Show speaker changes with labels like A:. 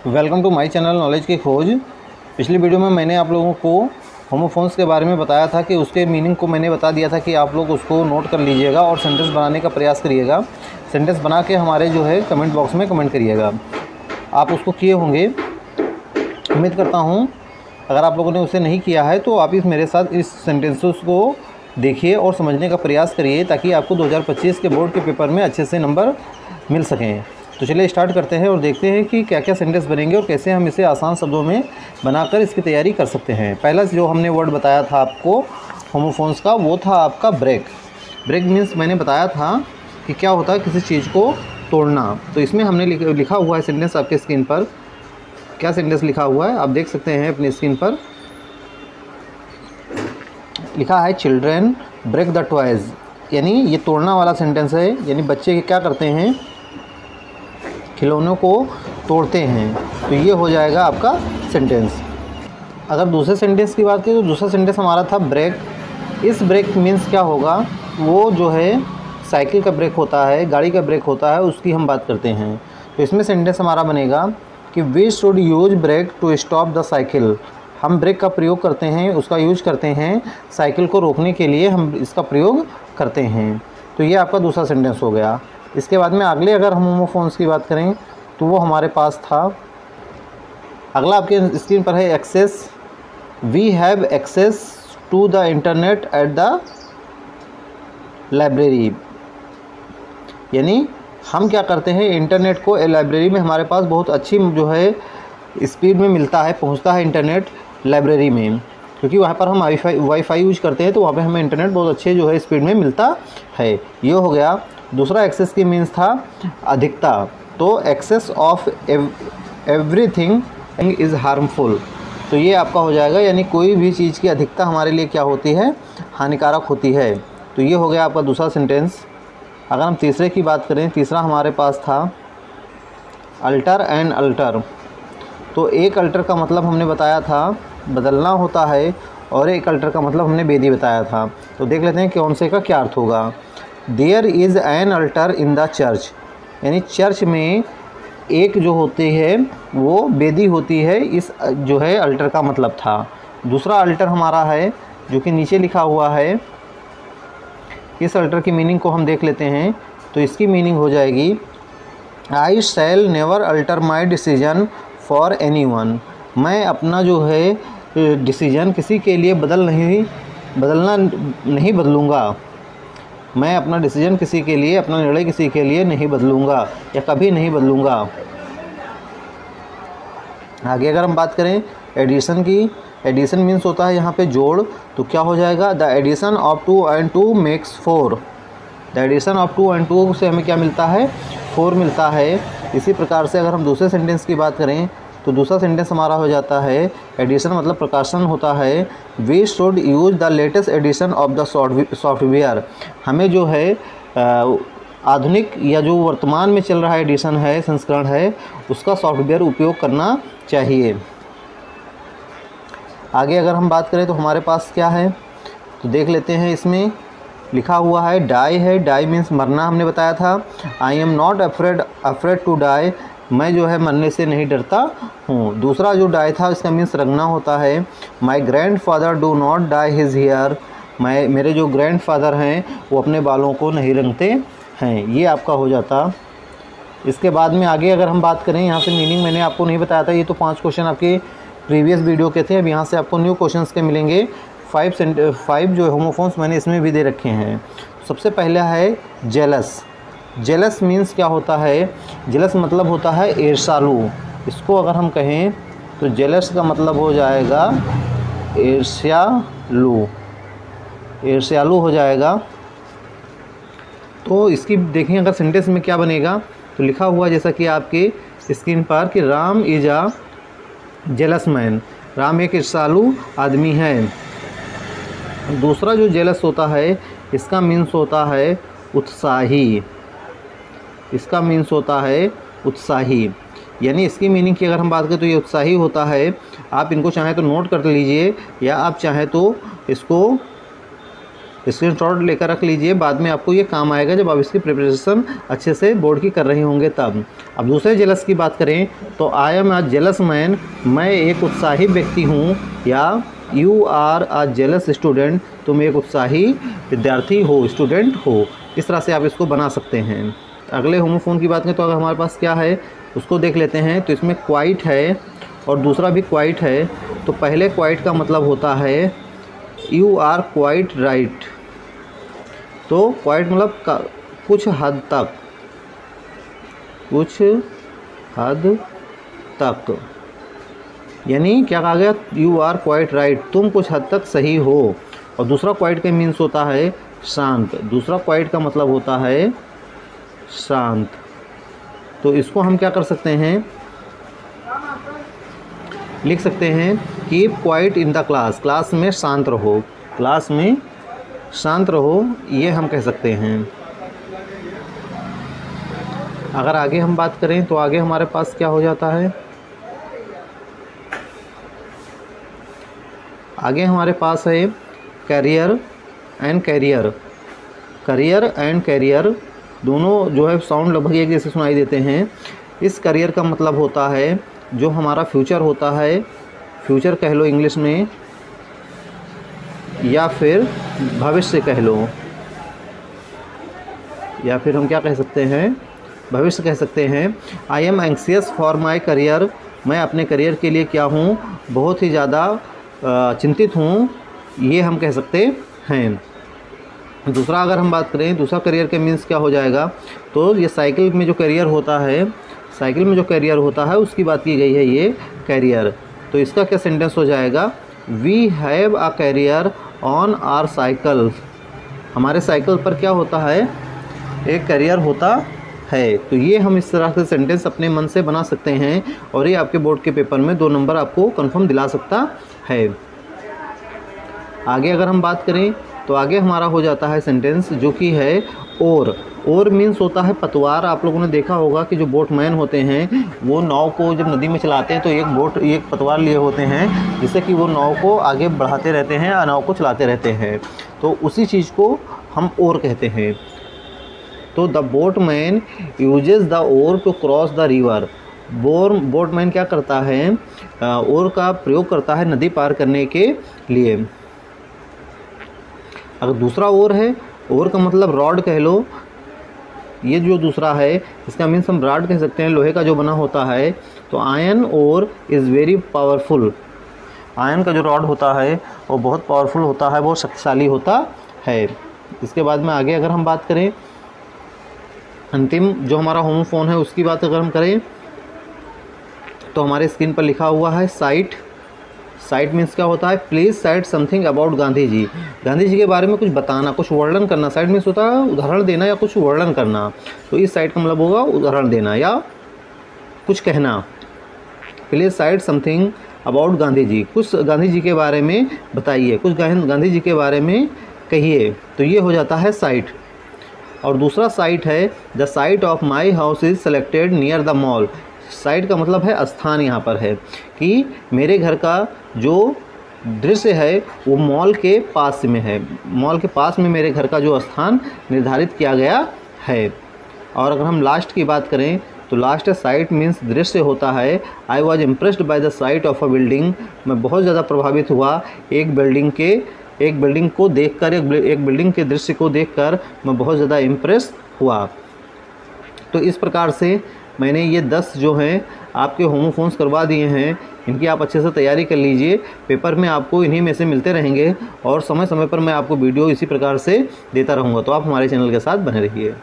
A: Welcome to my channel knowledge की खोज। पिछली वीडियो में मैंने आप लोगों को होमोफोन्स के बारे में बताया था कि उसके मीनिंग को मैंने बता दिया था कि आप लोग उसको नोट कर लीजिएगा और सेंटेंस बनाने का प्रयास करिएगा। सेंटेंस बना के हमारे जो है कमेंट बॉक्स में कमेंट करिएगा। आप उसको किए होंगे, उम्मीद करता हूँ। अगर आप लोगों ने उसे नहीं किया है तो आप मेरे साथ इस सेंटेंसेस को देखिए और समझने का प्रयास करिए ताकि आपको 2025 के बोर्ड के पेपर में अच्छे से नंबर मिल सकें। तो चलिए स्टार्ट करते हैं और देखते हैं कि क्या क्या सेंटेंस बनेंगे और कैसे हम इसे आसान शब्दों में बनाकर इसकी तैयारी कर सकते हैं। पहला जो हमने वर्ड बताया था आपको होमोफोन्स का, वो था आपका ब्रेक। ब्रेक मीन्स मैंने बताया था कि क्या होता है किसी चीज़ को तोड़ना। तो इसमें हमने लिखा हुआ है सेंटेंस आपके स्क्रीन पर। क्या सेंटेंस लिखा हुआ है आप देख सकते हैं अपनी स्क्रीन पर। लिखा है चिल्ड्रेन ब्रेक द टॉयज़, यानी ये तोड़ना वाला सेंटेंस है। यानी बच्चे क्या करते हैं, खिलौनों को तोड़ते हैं। तो ये हो जाएगा आपका सेंटेंस। अगर दूसरे सेंटेंस की बात करें तो दूसरा सेंटेंस हमारा था ब्रेक। इस ब्रेक मीन्स क्या होगा, वो जो है साइकिल का ब्रेक होता है, गाड़ी का ब्रेक होता है, उसकी हम बात करते हैं। तो इसमें सेंटेंस हमारा बनेगा कि we should use brake to stop the cycle. हम ब्रेक का प्रयोग करते हैं, उसका यूज करते हैं साइकिल को रोकने के लिए, हम इसका प्रयोग करते हैं। तो ये आपका दूसरा सेंटेंस हो गया। इसके बाद में अगले अगर हम होमोफोन्स की बात करें तो वो हमारे पास था, अगला आपके स्क्रीन पर है access. We have access to the internet at the library. यानी हम क्या करते हैं, इंटरनेट को लाइब्रेरी में हमारे पास बहुत अच्छी जो है स्पीड में मिलता है, पहुंचता है इंटरनेट लाइब्रेरी में, क्योंकि वहाँ पर हम वाईफाई यूज करते हैं। तो वहाँ पे हमें इंटरनेट बहुत अच्छे जो है स्पीड में मिलता है। ये हो गया। दूसरा एक्सेस की मीन्स था अधिकता। तो excess of everything is harmful. तो ये आपका हो जाएगा, यानी कोई भी चीज़ की अधिकता हमारे लिए क्या होती है, हानिकारक होती है। तो ये हो गया आपका दूसरा सेंटेंस। अगर हम तीसरे की बात करें, तीसरा हमारे पास था अल्टर एंड अल्टर। तो एक अल्टर का मतलब हमने बताया था बदलना होता है और एक अल्टर का मतलब हमने बेदी बताया था। तो देख लेते हैं कौन से का क्या अर्थ होगा। There is an altar in the church, यानी चर्च में एक जो होती है वो बेदी होती है। इस जो है अल्टर का मतलब था। दूसरा अल्टर हमारा है जो कि नीचे लिखा हुआ है। इस अल्टर की मीनिंग को हम देख लेते हैं। तो इसकी मीनिंग हो जाएगी I shall never alter my decision for anyone. मैं अपना जो है डिसीजन किसी के लिए बदलना नहीं बदलूँगा। मैं अपना डिसीजन किसी के लिए, अपना निर्णय किसी के लिए नहीं बदलूँगा या कभी नहीं बदलूँगा। आगे अगर हम बात करें एडिशन की, एडिशन मीन्स होता है यहाँ पे जोड़। तो क्या हो जाएगा, the addition of 2 and 2 makes 4। The addition of 2 and 2 से हमें क्या मिलता है, 4 मिलता है। इसी प्रकार से अगर हम दूसरे सेंटेंस की बात करें तो दूसरा सेंटेंस हमारा हो जाता है, एडिशन मतलब प्रकाशन होता है। We should use the latest edition of the software. हमें जो है आधुनिक या जो वर्तमान में चल रहा है एडिशन है, संस्करण है, उसका सॉफ्टवेयर उपयोग करना चाहिए। आगे अगर हम बात करें तो हमारे पास क्या है, तो देख लेते हैं। इसमें लिखा हुआ है डाई है। डाई मीन्स मरना हमने बताया था। I am not afraid to die. मैं जो है मरने से नहीं डरता हूँ। दूसरा जो डाई था इसका मीन्स रंगना होता है। My grandfather do not dye his hair. मेरे जो ग्रैंड फादर हैं वो अपने बालों को नहीं रंगते हैं। ये आपका हो जाता। इसके बाद में आगे अगर हम बात करें, यहाँ से मीनिंग मैंने आपको नहीं बताया था। ये तो 5 क्वेश्चन आपके प्रीवियस वीडियो के थे। अब यहाँ से आपको न्यू क्वेश्चंस के मिलेंगे। 5 जो होमोफोन्स मैंने इसमें भी दे रखे हैं। सबसे पहला है जेलस। जेलस मीन्स क्या होता है, जेलस मतलब होता है ईर्ष्यालु। इसको अगर हम कहें तो जेलस का मतलब हो जाएगा ईर्ष्यालु। ईर्ष्यालु हो जाएगा। तो इसकी देखें अगर सेंटेंस में क्या बनेगा, तो लिखा हुआ जैसा कि आपके स्क्रीन पर कि Ram is a jealous man. Ram एक ईर्ष्यालु आदमी है। दूसरा जो जेलस होता है इसका मीन्स होता है उत्साही। इसका मीन्स होता है उत्साही। यानी इसकी मीनिंग की अगर हम बात करें तो ये उत्साही होता है। आप इनको चाहें तो नोट कर लीजिए या आप चाहें तो इसको स्क्रीनशॉट लेकर रख लीजिए, बाद में आपको ये काम आएगा जब आप इसकी प्रिपरेशन अच्छे से बोर्ड की कर रहे होंगे तब। अब दूसरे जेलस की बात करें तो I am a jealous man, मैं एक उत्साही व्यक्ति हूँ, या you are a jealous student, तुम एक उत्साही विद्यार्थी हो, स्टूडेंट हो। इस तरह से आप इसको बना सकते हैं। अगले होमोफोन की बात करें तो अगर हमारे पास क्या है उसको देख लेते हैं। तो इसमें क्वाइट है और दूसरा भी क्वाइट है। तो पहले क्वाइट का मतलब होता है यू आर क्वाइट राइट। तो क्वाइट मतलब कुछ हद तक, कुछ हद तक, यानी क्या कहा गया, यू आर क्वाइट राइट, तुम कुछ हद तक सही हो। और दूसरा क्वाइट का मीन्स होता है शांत। दूसरा क्वाइट का मतलब होता है शांत। तो इसको हम क्या कर सकते हैं, लिख सकते हैं keep quiet in the class, class में शांत रहो, क्लास में शांत रहो, ये हम कह सकते हैं। अगर आगे हम बात करें तो आगे हमारे पास क्या हो जाता है, आगे हमारे पास है career and carrier. Career and carrier दोनों जो है साउंड लगभग एक जैसे सुनाई देते हैं। इस करियर का मतलब होता है जो हमारा फ्यूचर होता है, फ्यूचर कह लो इंग्लिश में, या फिर भविष्य कह लो, या फिर हम क्या कह सकते हैं, भविष्य कह सकते हैं। I am anxious for my career, मैं अपने करियर के लिए क्या हूँ, बहुत ही ज़्यादा चिंतित हूँ, ये हम कह सकते हैं। दूसरा अगर हम बात करें, दूसरा करियर के मीन्स क्या हो जाएगा, तो ये साइकिल में जो करियर होता है, साइकिल में जो करियर होता है उसकी बात की गई है ये करियर। तो इसका क्या सेंटेंस हो जाएगा, we have a carrier on our cycle, हमारे साइकिल पर क्या होता है, एक करियर होता है। तो ये हम इस तरह से सेंटेंस अपने मन से बना सकते हैं और ये आपके बोर्ड के पेपर में 2 नंबर आपको कंफर्म दिला सकता है। आगे अगर हम बात करें तो आगे हमारा हो जाता है सेंटेंस जो कि है और मीन्स होता है पतवार। आप लोगों ने देखा होगा कि जो बोटमैन होते हैं वो नाव को जब नदी में चलाते हैं तो एक पतवार लिए होते हैं जिससे कि वो नाव को आगे बढ़ाते रहते हैं, नाव को चलाते रहते हैं। तो उसी चीज़ को हम ओर कहते हैं। तो the boatman uses the oar to cross the river, boatman क्या करता है, ओर का प्रयोग करता है नदी पार करने के लिए। अगर दूसरा ओर है, ओर का मतलब रॉड कह लो, ये जो दूसरा है इसका मीन्स हम रॉड कह सकते हैं, लोहे का जो बना होता है। तो iron ore is very powerful, iron का जो रॉड होता है वो बहुत पावरफुल होता है, बहुत शक्तिशाली होता है। इसके बाद में आगे अगर हम बात करें, अंतिम जो हमारा होमोफोन है उसकी बात अगर हम करें तो हमारे स्क्रीन पर लिखा हुआ है साइट। साइट मीन्स क्या होता है, please cite something about Gandhi ji, Gandhi ji के बारे में कुछ बताना, कुछ वर्णन करना। साइट मीन्स होता है उदाहरण देना या कुछ वर्णन करना। तो इस साइट का मतलब होगा उदाहरण देना या कुछ कहना। Please cite something about Gandhi ji, कुछ गांधी जी के बारे में बताइए, कुछ गांधी जी के बारे में कहिए। तो ये हो जाता है साइट। और दूसरा साइट है the site of my house is selected near the mall. Site का मतलब है स्थान, यहाँ पर है कि मेरे घर का जो दृश्य है वो मॉल के पास में है, मॉल के पास में मेरे घर का जो स्थान निर्धारित किया गया है। और अगर हम लास्ट की बात करें तो लास्ट साइट मीन्स दृश्य होता है। I was impressed by the site of a building, मैं बहुत ज़्यादा प्रभावित हुआ एक बिल्डिंग को देखकर, एक बिल्डिंग के दृश्य को देखकर मैं बहुत ज़्यादा इम्प्रेस हुआ। तो इस प्रकार से मैंने ये 10 जो हैं आपके होमोफोन्स करवा दिए हैं। इनकी आप अच्छे से तैयारी कर लीजिए, पेपर में आपको इन्हीं में से मिलते रहेंगे और समय समय पर मैं आपको वीडियो इसी प्रकार से देता रहूँगा। तो आप हमारे चैनल के साथ बने रहिए।